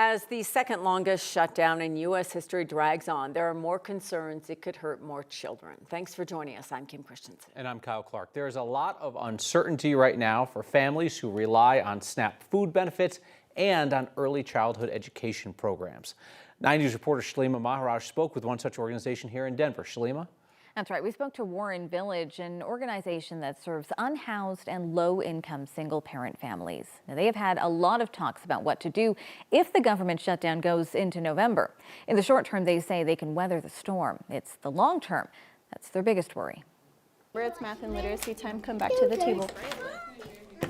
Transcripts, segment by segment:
As the second longest shutdown in U.S. history drags on, there are more concerns it could hurt more children. Thanks for joining us. I'm Kim Christensen. And I'm Kyle Clark. There's a lot of uncertainty right now for families who rely on SNAP food benefits and on early childhood education programs. 9 News reporter Shalima Maharaj spoke with one such organization here in Denver. Shalima? That's right. We spoke to Warren Village, an organization that serves unhoused and low-income single-parent families. Now, they have had a lot of talks about what to do if the government shutdown goes into November. In the short term, they say they can weather the storm. It's the long term that's their biggest worry. It's math and literacy time. Come back to the table.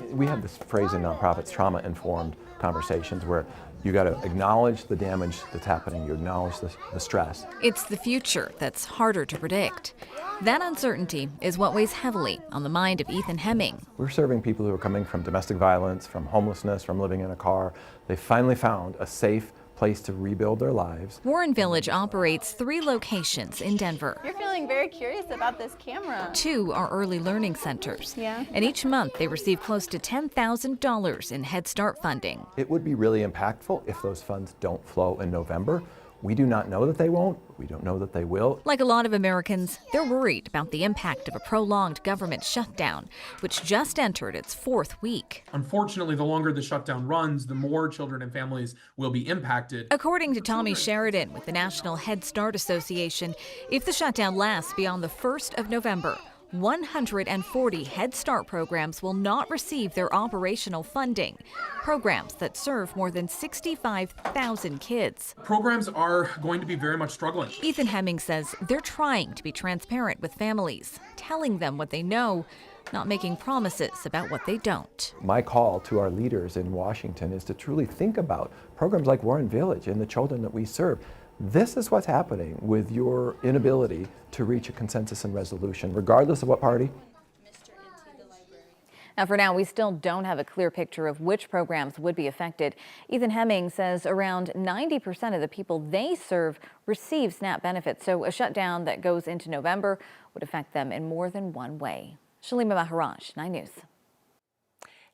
We have this phrase in nonprofits, trauma-informed conversations, where you got to acknowledge the damage that's happening, you acknowledge the stress. It's the future that's harder to predict. That uncertainty is what weighs heavily on the mind of Ethan Hemming. We're serving people who are coming from domestic violence, from homelessness, from living in a car. They finally found a safe place to rebuild their lives. Warren Village operates 3 locations in Denver. You're feeling very curious about this camera. 2 are early learning centers. Yeah. And each month they receive close to $10,000 in Head Start funding. It would be really impactful if those funds don't flow in November. We do not know that they won't. We don't know that they will. Like a lot of Americans, they're worried about the impact of a prolonged government shutdown, which just entered its 4th week. Unfortunately, the longer the shutdown runs, the more children and families will be impacted. According to Tommy Sheridan with the National Head Start Association, if the shutdown lasts beyond the 1st of November, 140 Head Start programs will not receive their operational funding, programs that serve more than 65,000 kids. Programs are going to be very much struggling. Ethan Hemming says they're trying to be transparent with families, telling them what they know, not making promises about what they don't. My call to our leaders in Washington is to truly think about programs like Warren Village and the children that we serve. This is what's happening with your inability to reach a consensus and resolution, regardless of what party. Now, for now, we still don't have a clear picture of which programs would be affected. Ethan Hemming says around 90% of the people they serve receive SNAP benefits, so a shutdown that goes into November would affect them in more than one way. Shalima Maharaj, 9 News.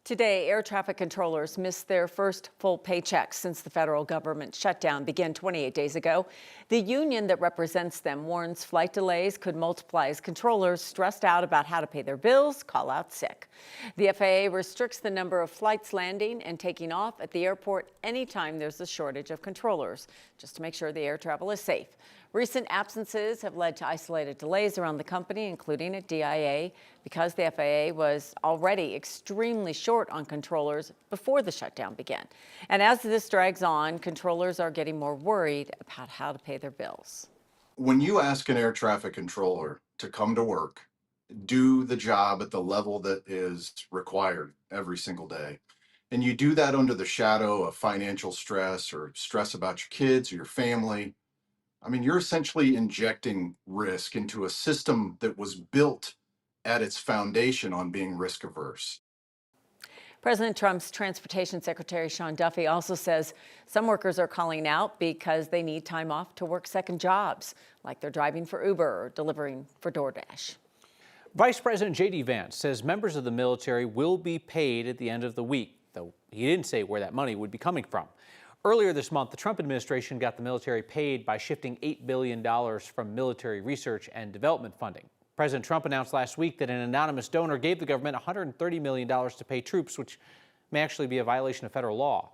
Today, air traffic controllers missed their first full paycheck since the federal government shutdown began 28 days ago. The union that represents them warns flight delays could multiply as controllers stressed out about how to pay their bills, call out sick. The FAA restricts the number of flights landing and taking off at the airport anytime there's a shortage of controllers, just to make sure the air travel is safe. Recent absences have led to isolated delays around the company, including at DIA, because the FAA was already extremely short on controllers before the shutdown began. And as this drags on, controllers are getting more worried about how to pay their bills. When you ask an air traffic controller to come to work, do the job at the level that is required every single day, and you do that under the shadow of financial stress or stress about your kids or your family, I mean, you're essentially injecting risk into a system that was built at its foundation on being risk averse. President Trump's Transportation Secretary Sean Duffy also says some workers are calling out because they need time off to work second jobs, like they're driving for Uber or delivering for DoorDash. Vice President J.D. Vance says members of the military will be paid at the end of the week, though he didn't say where that money would be coming from. Earlier this month, the Trump administration got the military paid by shifting $8 billion from military research and development funding. President Trump announced last week that an anonymous donor gave the government $130 million to pay troops, which may actually be a violation of federal law.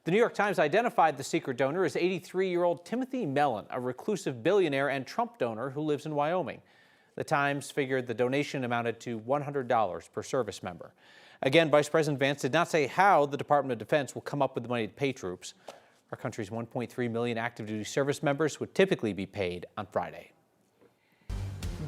The New York Times identified the secret donor as 83-year-old Timothy Mellon, a reclusive billionaire and Trump donor who lives in Wyoming. The Times figured the donation amounted to $100 per service member. Again, Vice President Vance did not say how the Department of Defense will come up with the money to pay troops. Our country's 1.3 million active duty service members would typically be paid on Friday.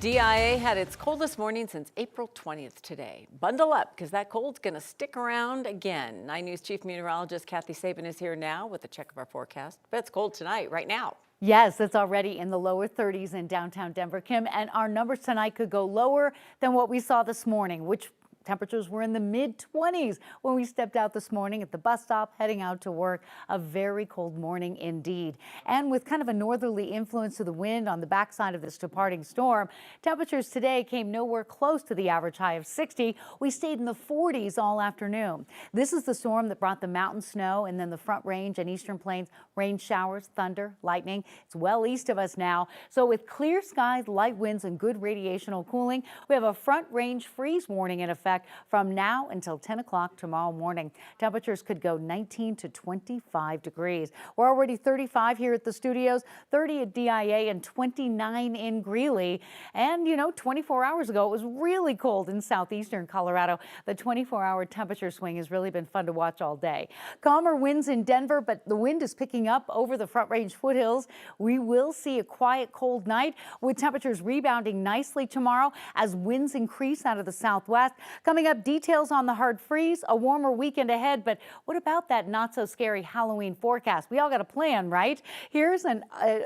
DIA had its coldest morning since April 20th today. Bundle up, because that cold's going to stick around again. 9 News Chief Meteorologist Kathy Sabin is here now with a check of our forecast. But it's cold tonight, right now. Yes, it's already in the lower 30s in downtown Denver, Kim, and our numbers tonight could go lower than what we saw this morning, which Temperatures were in the mid-20s when we stepped out this morning at the bus stop heading out to work. A very cold morning indeed. And with kind of a northerly influence of the wind on the backside of this departing storm, temperatures today came nowhere close to the average high of 60. We stayed in the 40s all afternoon. This is the storm that brought the mountain snow and then the Front Range and Eastern Plains rain showers, thunder, lightning. It's well east of us now. So with clear skies, light winds, and good radiational cooling, we have a Front Range freeze warning in effect from now until 10 o'clock tomorrow morning. Temperatures could go 19 to 25 degrees. We're already 35 here at the studios, 30 at DIA, and 29 in Greeley. And, 24 hours ago, it was really cold in southeastern Colorado. The 24-hour temperature swing has really been fun to watch all day. Calmer winds in Denver, but the wind is picking up over the Front Range foothills. We will see a quiet, cold night with temperatures rebounding nicely tomorrow as winds increase out of the southwest. Coming up, details on the hard freeze, a warmer weekend ahead. But what about that not so scary Halloween forecast? We all got a plan, right? Here's an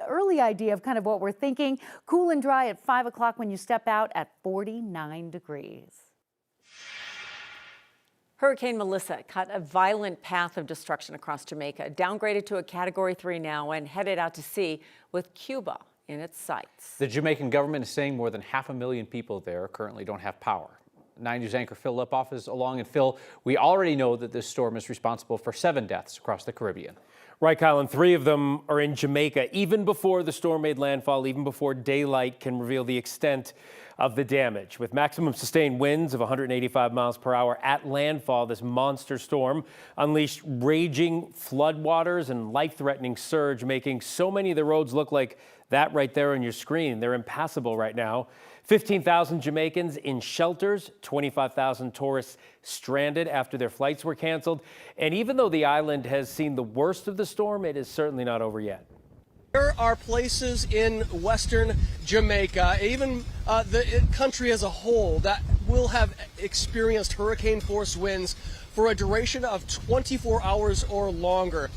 early idea of kind of what we're thinking. Cool and dry at 5 o'clock when you step out at 49 degrees. Hurricane Melissa cut a violent path of destruction across Jamaica, downgraded to a Category 3 now and headed out to sea with Cuba in its sights. The Jamaican government is saying more than 500,000 people there currently don't have power. 9 News anchor Phil Lipoff is along. And Phil, we already know that this storm is responsible for 7 deaths across the Caribbean. Right, Kyle, and 3 of them are in Jamaica. Even before the storm made landfall, even before daylight can reveal the extent of the damage. With maximum sustained winds of 185 miles per hour at landfall, this monster storm unleashed raging floodwaters and life-threatening surge, making so many of the roads look like that right there on your screen. They're impassable right now. 15,000 Jamaicans in shelters, 25,000 tourists stranded after their flights were canceled. And even though the island has seen the worst of the storm, it is certainly not over yet. There are places in western Jamaica, even the country as a whole, that will have experienced hurricane force winds for a duration of 24 hours or longer.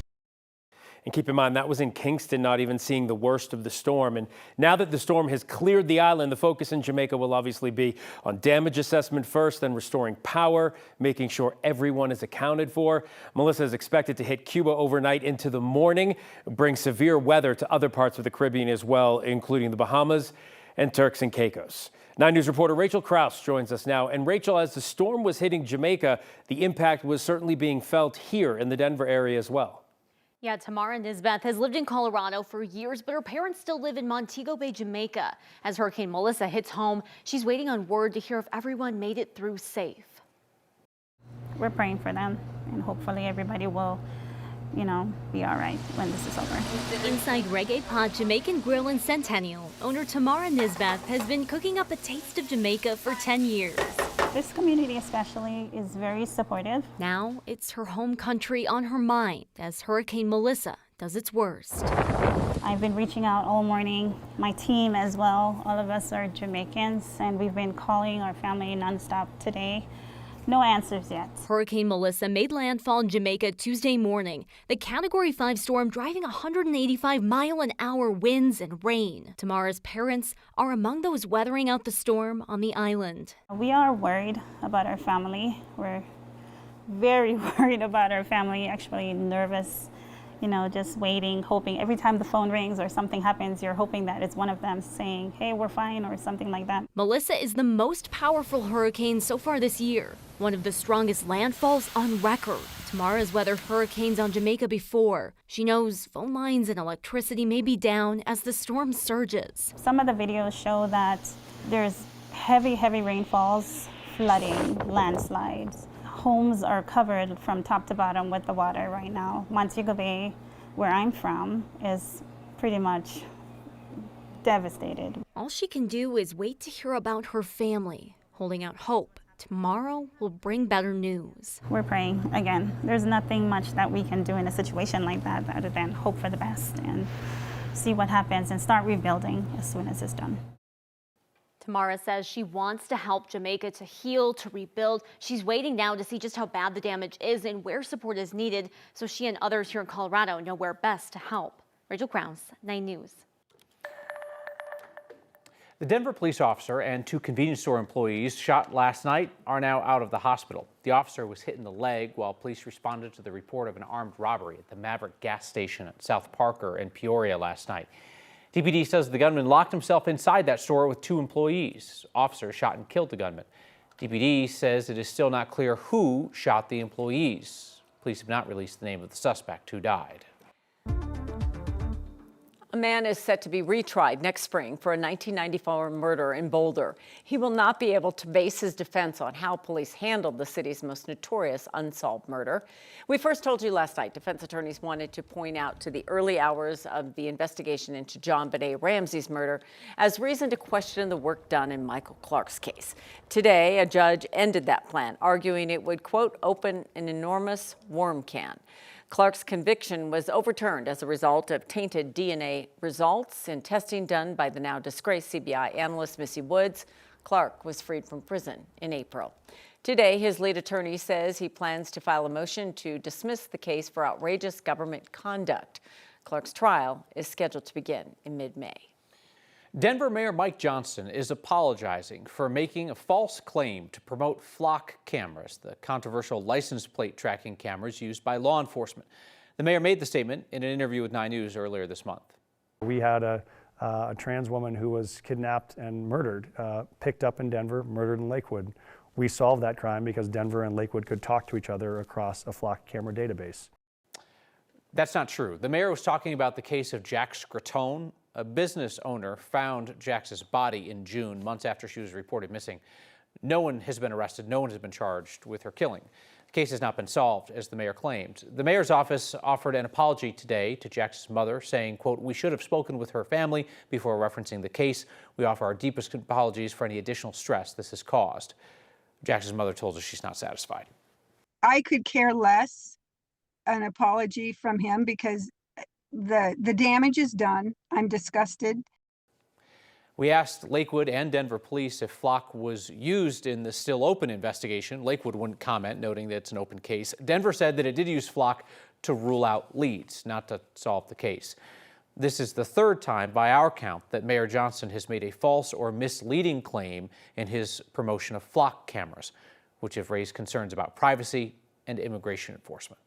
And keep in mind, that was in Kingston, not even seeing the worst of the storm. And now that the storm has cleared the island, the focus in Jamaica will obviously be on damage assessment first, then restoring power, making sure everyone is accounted for. Melissa is expected to hit Cuba overnight into the morning, bring severe weather to other parts of the Caribbean as well, including the Bahamas and Turks and Caicos. 9 News reporter Rachel Krause joins us now. And Rachel, as the storm was hitting Jamaica, the impact was certainly being felt here in the Denver area as well. Yeah, Tamara Nisbeth has lived in Colorado for years, but her parents still live in Montego Bay, Jamaica. As Hurricane Melissa hits home, she's waiting on word to hear if everyone made it through safe. We're praying for them, and hopefully everybody will, be all right when this is over. Inside Reggae Pot Jamaican Grill in Centennial, owner Tamara Nisbeth has been cooking up a taste of Jamaica for 10 years. This community especially is very supportive. Now it's her home country on her mind as Hurricane Melissa does its worst. I've been reaching out all morning, my team as well. All of us are Jamaicans, and we've been calling our family nonstop today. No answers yet. Hurricane Melissa made landfall in Jamaica Tuesday morning. The Category 5 storm driving 185-mile-an-hour winds and rain. Tamara's parents are among those weathering out the storm on the island. We are worried about our family. We're very worried about our family, actually nervous, just waiting, hoping. Every time the phone rings or something happens, you're hoping that it's one of them saying, hey, we're fine, or something like that. Melissa is the most powerful hurricane so far this year, one of the strongest landfalls on record. Tamara's weathered hurricanes on Jamaica before. She knows phone lines and electricity may be down as the storm surges. Some of the videos show that there's heavy rainfalls, flooding, landslides. Homes are covered from top to bottom with the water right now. Montego Bay, where I'm from, is pretty much devastated. All she can do is wait to hear about her family, holding out hope tomorrow will bring better news. We're praying again. There's nothing much that we can do in a situation like that other than hope for the best and see what happens and start rebuilding as soon as it's done. Tamara says she wants to help Jamaica to heal, to rebuild. She's waiting now to see just how bad the damage is and where support is needed so she and others here in Colorado know where best to help. Rachel Krause, 9 News. The Denver police officer and 2 convenience store employees shot last night are now out of the hospital. The officer was hit in the leg while police responded to the report of an armed robbery at the Maverick gas station at South Parker and Peoria last night. DPD says the gunman locked himself inside that store with 2 employees. Officers shot and killed the gunman. DPD says it is still not clear who shot the employees. Police have not released the name of the suspect who died. A man is set to be retried next spring for a 1994 murder in Boulder. He will not be able to base his defense on how police handled the city's most notorious unsolved murder. We first told you last night defense attorneys wanted to point out to the early hours of the investigation into John Benet Ramsey's murder as reason to question the work done in Michael Clark's case. Today, a judge ended that plan, arguing it would, quote, open an enormous worm can. Clark's conviction was overturned as a result of tainted DNA results in testing done by the now disgraced CBI analyst Missy Woods. Clark was freed from prison in April. Today, his lead attorney says he plans to file a motion to dismiss the case for outrageous government conduct. Clark's trial is scheduled to begin in mid-May. Denver Mayor Mike Johnson is apologizing for making a false claim to promote flock cameras, the controversial license plate tracking cameras used by law enforcement. The mayor made the statement in an interview with 9 News earlier this month. We had a trans woman who was kidnapped and murdered, picked up in Denver, murdered in Lakewood. We solved that crime because Denver and Lakewood could talk to each other across a flock camera database. That's not true. The mayor was talking about the case of Jack Scratone. A business owner found Jax's body in June, months after she was reported missing. No one has been arrested. No one has been charged with her killing. The case has not been solved, as the mayor claimed. The mayor's office offered an apology today to Jax's mother, saying, quote, we should have spoken with her family before referencing the case. We offer our deepest apologies for any additional stress this has caused. Jax's mother told us she's not satisfied. I could care less an apology from him because the damage is done. I'm disgusted. We asked Lakewood and Denver police if flock was used in the still open investigation. Lakewood wouldn't comment, noting that it's an open case. Denver said that it did use flock to rule out leads, not to solve the case. This is the 3rd time, by our count, that Mayor Johnson has made a false or misleading claim in his promotion of flock cameras, which have raised concerns about privacy and immigration enforcement.